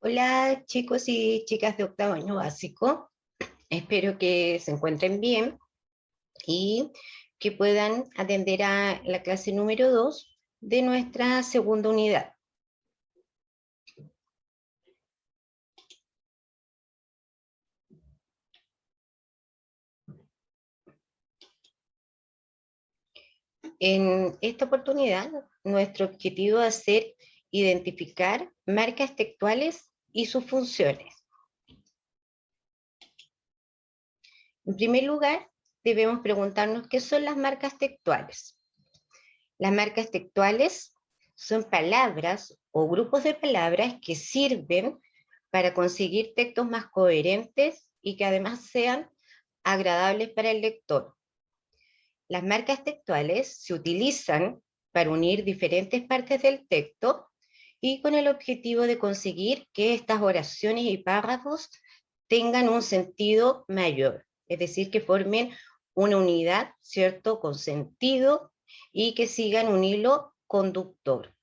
Hola chicos y chicas de octavo año básico, espero que se encuentren bien y que puedan atender a la clase número 2 de nuestra segunda unidad. En esta oportunidad, nuestro objetivo va a ser identificar marcas textuales y sus funciones. En primer lugar, debemos preguntarnos qué son las marcas textuales. Las marcas textuales son palabras o grupos de palabras que sirven para conseguir textos más coherentes y que además sean agradables para el lector. Las marcas textuales se utilizan para unir diferentes partes del texto y con el objetivo de conseguir que estas oraciones y párrafos tengan un sentido mayor, es decir, que formen una unidad, ¿cierto?, con sentido y que sigan un hilo conductor.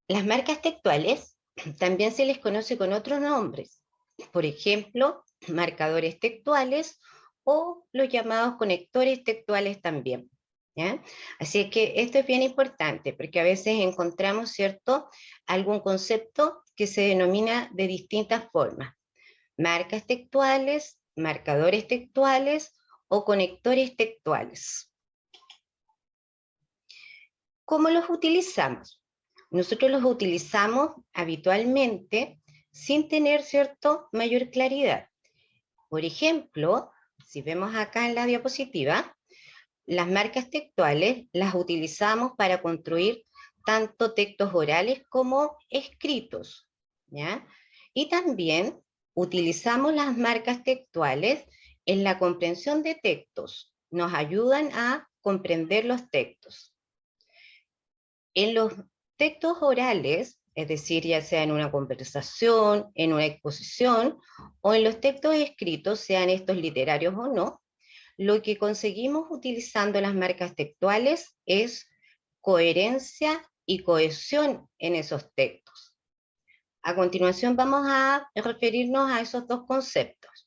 Las marcas textuales también se les conoce con otros nombres, por ejemplo, marcadores textuales o los llamados conectores textuales también, ¿ya? Así es que esto es bien importante porque a veces encontramos, ¿cierto?, algún concepto que se denomina de distintas formas. Marcas textuales, marcadores textuales o conectores textuales. ¿Cómo los utilizamos? Nosotros los utilizamos habitualmente sin tener, ¿cierto?, mayor claridad. Por ejemplo, si vemos acá en la diapositiva, las marcas textuales las utilizamos para construir tanto textos orales como escritos, ¿ya? Y también utilizamos las marcas textuales en la comprensión de textos. Nos ayudan a comprender los textos. En los textos orales, es decir, ya sea en una conversación, en una exposición, o en los textos escritos, sean estos literarios o no, lo que conseguimos utilizando las marcas textuales es coherencia y cohesión en esos textos. A continuación vamos a referirnos a esos dos conceptos.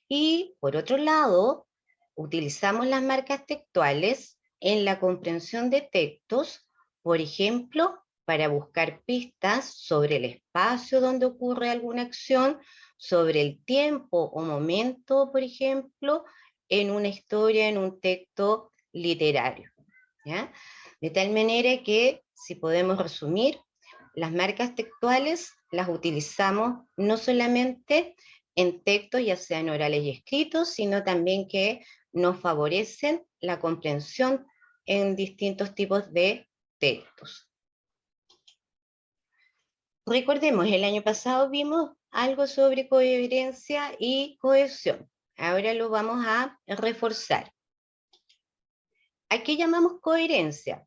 Y por otro lado, utilizamos las marcas textuales en la comprensión de textos, por ejemplo, para buscar pistas sobre el espacio donde ocurre alguna acción, sobre el tiempo o momento, por ejemplo, en una historia, en un texto literario, ¿ya? De tal manera que, si podemos resumir, las marcas textuales las utilizamos no solamente en textos, ya sean orales y escritos, sino también que nos favorecen la comprensión en distintos tipos de textos. Recordemos, el año pasado vimos algo sobre coherencia y cohesión. Ahora lo vamos a reforzar. ¿A qué llamamos coherencia?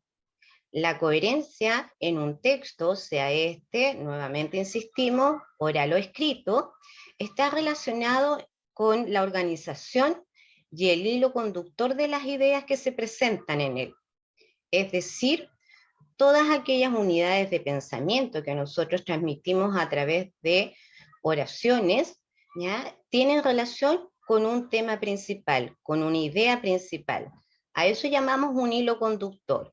La coherencia en un texto, sea este, nuevamente insistimos, oral o escrito, está relacionado con la organización y el hilo conductor de las ideas que se presentan en él. Es decir, todas aquellas unidades de pensamiento que nosotros transmitimos a través de oraciones, ¿ya?, tienen relación con un tema principal, con una idea principal. A eso llamamos un hilo conductor.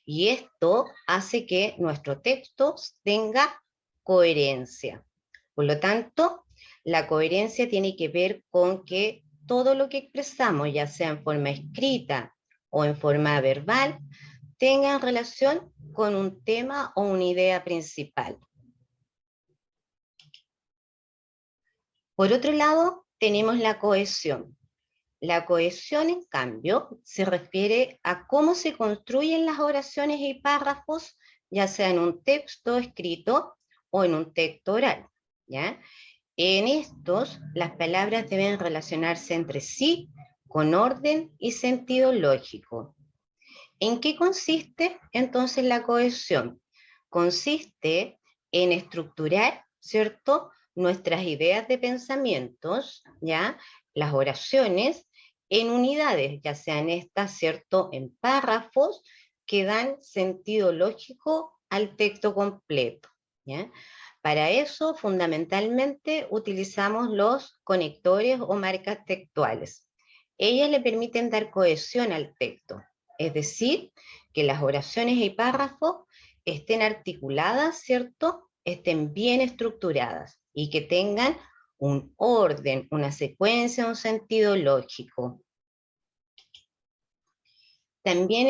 Y esto hace que nuestro texto tenga coherencia. Por lo tanto, la coherencia tiene que ver con que todo lo que expresamos, ya sea en forma escrita o en forma verbal, tenga relación con un tema o una idea principal. Por otro lado, tenemos la cohesión. La cohesión, en cambio, se refiere a cómo se construyen las oraciones y párrafos, ya sea en un texto escrito o en un texto oral, ¿ya? En estos, las palabras deben relacionarse entre sí con orden y sentido lógico. ¿En qué consiste entonces la cohesión? Consiste en estructurar, ¿cierto?, nuestras ideas de pensamientos, ¿ya?, las oraciones, en unidades, ya sean estas, ¿cierto?, en párrafos que dan sentido lógico al texto completo, ¿ya? Para eso, fundamentalmente, utilizamos los conectores o marcas textuales. Ellas le permiten dar cohesión al texto, es decir, que las oraciones y párrafos estén articuladas, ¿cierto? Estén bien estructuradas y que tengan un orden, una secuencia, un sentido lógico. También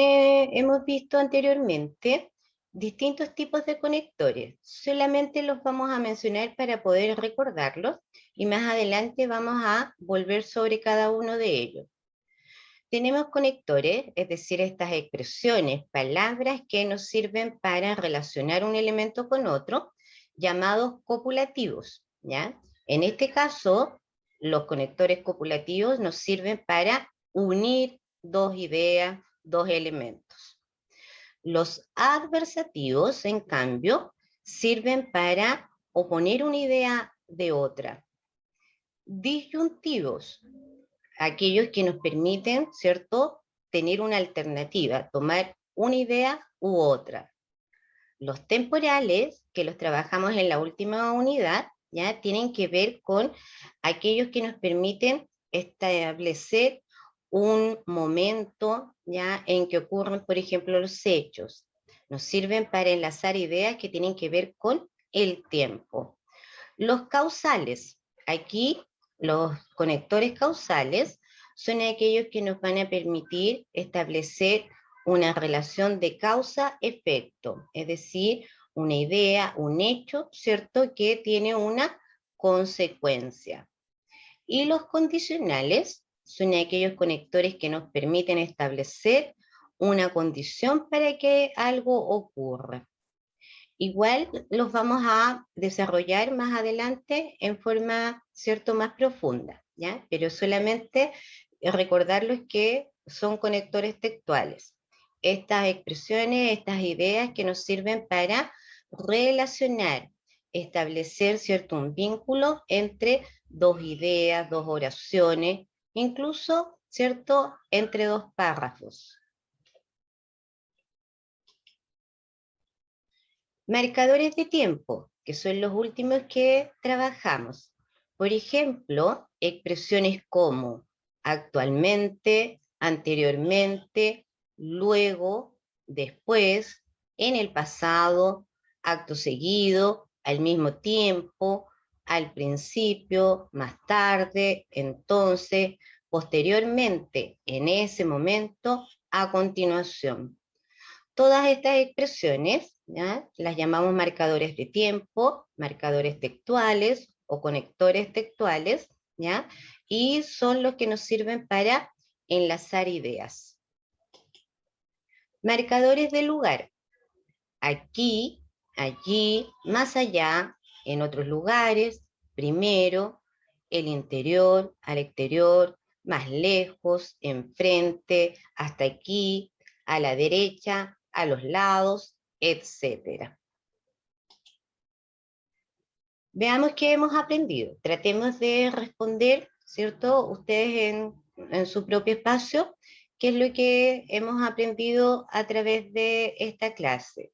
hemos visto anteriormente distintos tipos de conectores. Solamente los vamos a mencionar para poder recordarlos y más adelante vamos a volver sobre cada uno de ellos. Tenemos conectores, es decir, estas expresiones, palabras que nos sirven para relacionar un elemento con otro, llamados copulativos, ¿ya? En este caso, los conectores copulativos nos sirven para unir dos ideas, dos elementos. Los adversativos, en cambio, sirven para oponer una idea de otra. Disyuntivos, aquellos que nos permiten, ¿cierto?, tener una alternativa, tomar una idea u otra. Los temporales, que los trabajamos en la última unidad, ya tienen que ver con aquellos que nos permiten establecer un momento, ya, en que ocurren, por ejemplo, los hechos. Nos sirven para enlazar ideas que tienen que ver con el tiempo. Los causales, aquí los conectores causales son aquellos que nos van a permitir establecer una relación de causa-efecto, es decir, una idea, un hecho, ¿cierto?, que tiene una consecuencia. Y los condicionales son aquellos conectores que nos permiten establecer una condición para que algo ocurra. Igual los vamos a desarrollar más adelante en forma, ¿cierto?, más profunda, ¿ya? Pero solamente recordarles que son conectores textuales. Estas expresiones, estas ideas que nos sirven para relacionar, establecer, ¿cierto?, un vínculo entre dos ideas, dos oraciones, incluso, ¿cierto?, entre dos párrafos. Marcadores de tiempo, que son los últimos que trabajamos. Por ejemplo, expresiones como actualmente, anteriormente, luego, después, en el pasado, acto seguido, al mismo tiempo, al principio, más tarde, entonces, posteriormente, en ese momento, a continuación. Todas estas expresiones, ¿ya?, las llamamos marcadores de tiempo, marcadores textuales o conectores textuales, ¿ya?, y son los que nos sirven para enlazar ideas. Marcadores de lugar. Aquí, allí, más allá, en otros lugares, primero, el interior, al exterior, más lejos, enfrente, hasta aquí, a la derecha, a los lados, etc. Veamos qué hemos aprendido. Tratemos de responder, ¿cierto?, ustedes en su propio espacio, qué es lo que hemos aprendido a través de esta clase.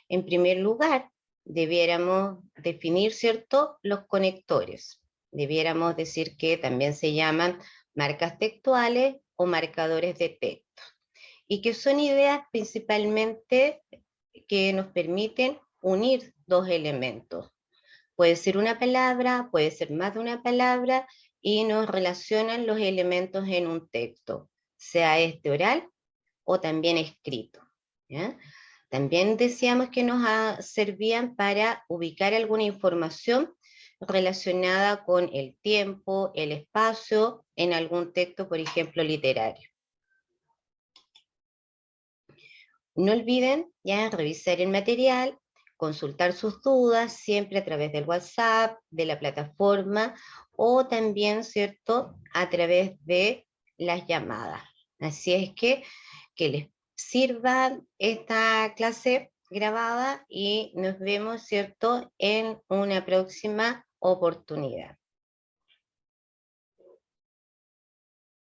En primer lugar, debiéramos definir, ¿cierto?, los conectores. Debiéramos decir que también se llaman marcas textuales o marcadores de texto, y que son ideas principalmente que nos permiten unir dos elementos. Puede ser una palabra, puede ser más de una palabra, y nos relacionan los elementos en un texto, sea este oral o también escrito, ¿ya? También decíamos que nos servían para ubicar alguna información relacionada con el tiempo, el espacio, en algún texto, por ejemplo, literario. No olviden ya revisar el material, consultar sus dudas, siempre a través del WhatsApp, de la plataforma, o también, ¿cierto?, a través de las llamadas. Así es que les sirva esta clase grabada y nos vemos, ¿cierto?, en una próxima oportunidad.